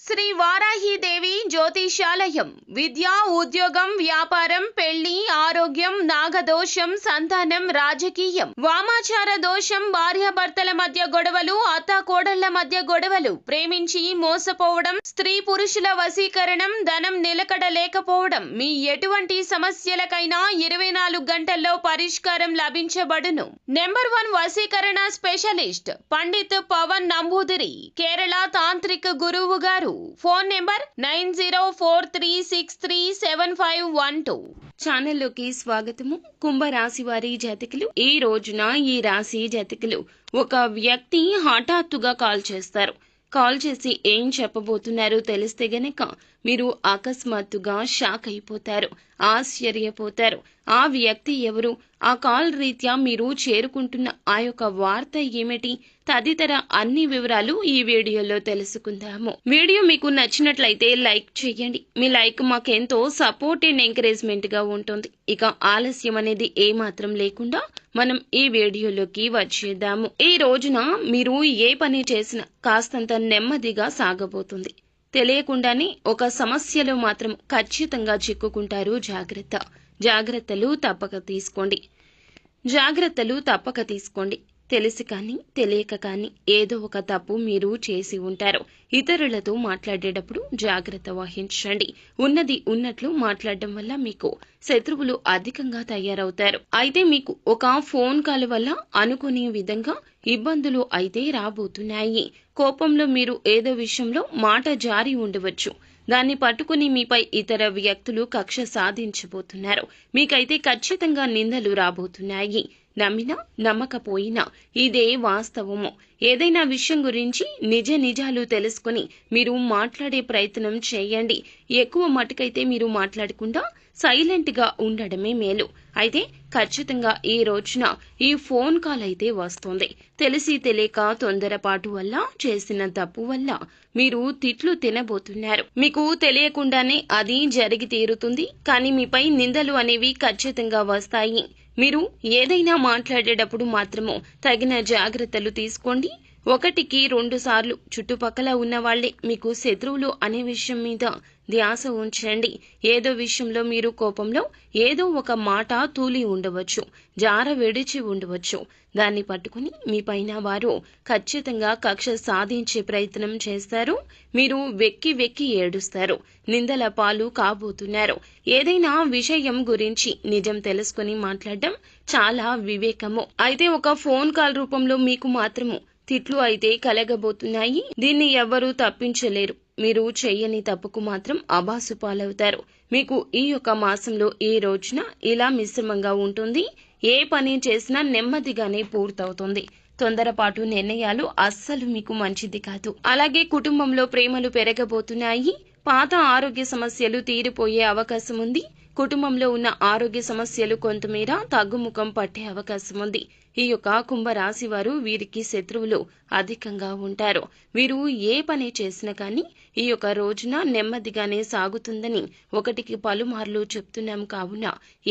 శ్రీ వారాహిదేవి జ్యోతిషాలయం విద్య, ఉద్యోగం, వ్యాపారం, పెళ్లి, ఆరోగ్యం, నాగదోషం, సంతానం, రాజకీయం, వామాచార దోషం, భార్యాభర్తల మధ్య గొడవలు, అత్తాకోడళ్ల మధ్య గొడవలు, ప్రేమించి మోసపోవడం, స్త్రీ పురుషుల వశీకరణం, ధనం నిలకడ లేకపోవడం, మీ ఎటువంటి సమస్యలకైనా 24 గంటల్లో పరిష్కారం లభించబడును. నెంబర్ 1 వశీకరణ స్పెషలిస్ట్ పండిత్ పవన్ నంబూదిరి, కేరళ తాంత్రిక గురువు గారు. Phone number 9043637512. ఛానల్లోకి స్వాగతము. కుంభరాశి వారి జాతకులు, ఈ రోజున ఈ రాశి జాతకులు ఒక వ్యక్తి హఠాత్తుగా కాల్ చేస్తారు. కాల్ చేసి ఏం చెప్పబోతున్నారో తెలిస్తే గనక మీరు అకస్మాత్తుగా షాక్ అయిపోతారు, ఆశ్చర్యపోతారు. ఆ వ్యక్తి ఎవరు, ఆ కాల్ రీత్యా మీరు చేరుకుంటున్న ఆ యొక్క వార్త ఏమిటి, తదితర అన్ని వివరాలు ఈ వీడియోలో తెలుసుకుందాము. వీడియో మీకు నచ్చినట్లయితే లైక్ చేయండి. మీ లైక్ మాకెంతో సపోర్ట్ అండ్ ఎంకరేజ్మెంట్ గా ఉంటుంది. ఇక ఆలస్యం అనేది ఏమాత్రం లేకుండా మనం ఈ వీడియోలోకి వచ్చేద్దాము. ఈ రోజున మీరు ఏ పని చేసినా కాస్తంత నెమ్మదిగా సాగబోతుంది. తెలియకుండానే ఒక సమస్యలో మాత్రం ఖచ్చితంగా చిక్కుకుంటారు. జాగ్రత్తలు తప్పక తీసుకోండి. తెలిసి కానీ తెలియక కానీ ఏదో ఒక తప్పు మీరు చేసి ఉంటారు. ఇతరులతో మాట్లాడేటప్పుడు జాగ్రత్త వహించండి. ఉన్నది ఉన్నట్లు మాట్లాడడం వల్ల మీకు శత్రువులు అధికంగా తయారవుతారు. అయితే మీకు ఒక ఫోన్ కాల్ వల్ల అనుకునే విధంగా ఇబ్బందులు అయితే రాబోతున్నాయి. కోపంలో మీరు ఏదో విషయంలో మాట జారి ఉండవచ్చు. దాన్ని పట్టుకుని మీపై ఇతర వ్యక్తులు కక్ష సాధించబోతున్నారు. మీకైతే ఖచ్చితంగా నిందలు రాబోతున్నాయి. నమ్మినా నమ్మకపోయినా ఇదే వాస్తవము. ఏదైనా విషయం గురించి నిజాలు తెలుసుకుని మీరు మాట్లాడే ప్రయత్నం చేయండి. ఎక్కువ మటుకైతే మీరు మాట్లాడకుండా సైలెంట్ గా ఉండడమే మేలు. అయితే ఖచ్చితంగా ఈ రోజున ఈ ఫోన్ కాల్ అయితే వస్తుంది. తెలిసి తెలియక తొందరపాటు వల్ల చేసిన తప్పు వల్ల మీరు తిట్లు తినబోతున్నారు. మీకు తెలియకుండానే అది జరిగి తీరుతుంది. కానీ మీపై నిందలు అనేవి ఖచ్చితంగా వస్తాయి. మీరు ఏదైనా మాట్లాడేటప్పుడు మాత్రము తగిన జాగ్రత్తలు తీసుకోండి. 1కి 2 సార్లు చుట్టుపక్కల ఉన్న వాళ్లే మీకు శత్రువులు అనే విషయం మీద ధ్యాస ఉంచండి. ఏదో విషయంలో మీరు కోపంలో ఏదో ఒక మాట తూలి ఉండవచ్చు, జార విడిచి ఉండవచ్చు. దాన్ని పట్టుకుని మీ పైన వారు ఖచ్చితంగా కక్ష సాధించే ప్రయత్నం చేస్తారు. మీరు వెక్కి ఏడుస్తారు, నిందల పాలు కాబోతున్నారు. ఏదైనా విషయం గురించి నిజం తెలుసుకుని మాట్లాడడం చాలా వివేకము. అయితే ఒక ఫోన్ కాల్ రూపంలో మీకు మాత్రము తిట్లు అయితే కలగబోతున్నాయి. దీన్ని ఎవ్వరూ తప్పించలేరు. మీరు చెయ్యని తప్పుకు మాత్రం అబాసు పాలవుతారు. మీకు ఈ యొక్క మాసంలో ఈ రోజున ఇలా మిశ్రమంగా ఉంటుంది. ఏ పని చేసినా నెమ్మదిగానే పూర్తవుతుంది. తొందరపాటు నిర్ణయాలు అస్సలు మీకు మంచిది కాదు. అలాగే కుటుంబంలో ప్రేమలు పెరగబోతున్నాయి. పాత ఆరోగ్య సమస్యలు తీరిపోయే అవకాశం ఉంది. కుటుంబంలో ఉన్న ఆరోగ్య సమస్యలు కొంతమేర తగ్గుముఖం పట్టే అవకాశం ఉంది. ఈ యొక్క కుంభరాశి వారు, వీరికి శత్రువులు అధికంగా ఉంటారు. వీరు ఏ పని చేసినా కానీ ఈ యొక్క రోజున నెమ్మదిగానే సాగుతుందని 1కి పలుమార్లు చెప్తున్నాం. కావున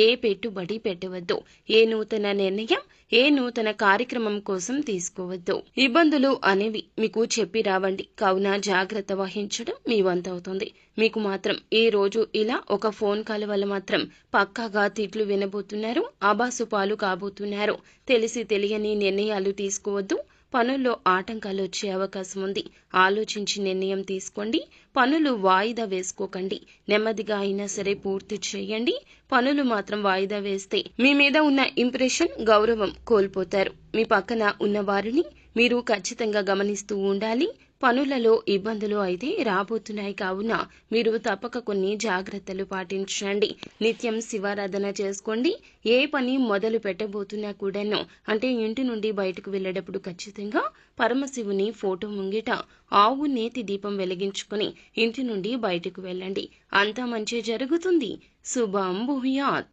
ఏ పెట్టుబడి పెట్టవద్దు. ఏ నూతన నిర్ణయం, ఏ నూతన కార్యక్రమం కోసం తీసుకోవద్దు. ఇబ్బందులు అనేవి మీకు చెప్పి రావండి. కావున జాగ్రత్త వహించడం మీ వంతవుతుంది. మీకు మాత్రం ఈ రోజు ఇలా ఒక ఫోన్ కాల్ వల్ల మాత్రం పక్కాగా తిట్లు వినబోతున్నారు, ఆబాసు పాలు కాబోతున్నారు. తెలిసి తెలియని నిర్ణయాలు తీసుకోవద్దు. పనుల్లో ఆటంకాలు వచ్చే అవకాశం ఉంది. ఆలోచించి నిర్ణయం తీసుకోండి. పనులు వాయిదా వేసుకోకండి. నెమ్మదిగా అయినా సరే పూర్తి చేయండి. పనులు మాత్రం వాయిదా వేస్తే మీ మీద ఉన్న ఇంప్రెషన్, గౌరవం కోల్పోతారు. మీ పక్కన ఉన్న వారిని మీరు ఖచ్చితంగా గమనిస్తూ ఉండాలి. పనులలో ఇబ్బందులు అయితే రాబోతున్నాయి. కావున మీరు తప్పక కొన్ని జాగ్రత్తలు పాటించండి. నిత్యం శివారాధన చేసుకోండి. ఏ పని మొదలు పెట్టబోతున్నా కూడాను, అంటే ఇంటి నుండి బయటకు వెళ్లేటప్పుడు ఖచ్చితంగా పరమశివుని ఫోటో ముంగిట ఆవు నేతి దీపం వెలిగించుకుని ఇంటి నుండి బయటకు వెళ్ళండి. అంతా మంచి జరుగుతుంది. శుభం భూయాత్.